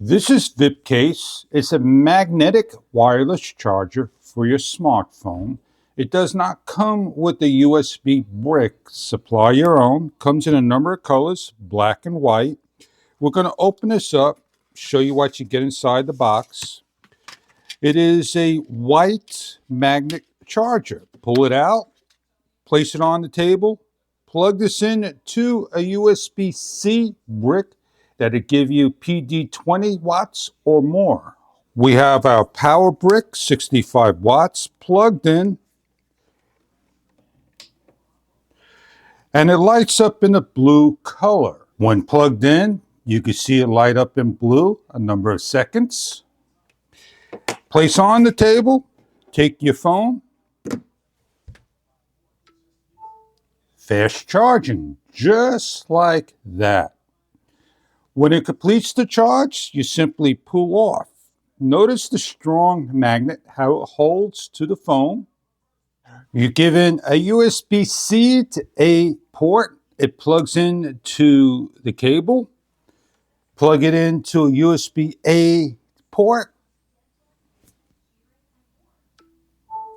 This is VIP case. It's a magnetic wireless charger for your smartphone. It does not come with a USB brick. Supply your own. Comes in a number of colors, black and white. We're going to open this up, show you what you get inside the box. It is a white magnet charger. Pull it out, place it on the table, plug this in to a USB-C brick that'll give you PD 20 watts or more. We have our power brick, 65 watts, plugged in, and it lights up in a blue color. When plugged in, you can see it light up in blue a number of seconds. Place on the table, take your phone, fast charging, just like that. When it completes the charge, you simply pull off. Notice the strong magnet, how it holds to the phone. You give in a USB-C to A port. It plugs in to the cable. Plug it into a USB-A port.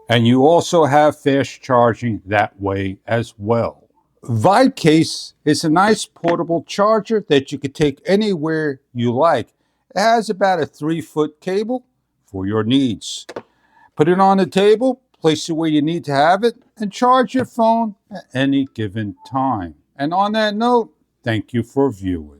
And you also have fast charging that way as well. Vids case is a nice portable charger that you can take anywhere you like. It has about a 3-foot cable for your needs. Put it on the table, place it where you need to have it, and charge your phone at any given time. And on that note, thank you for viewing.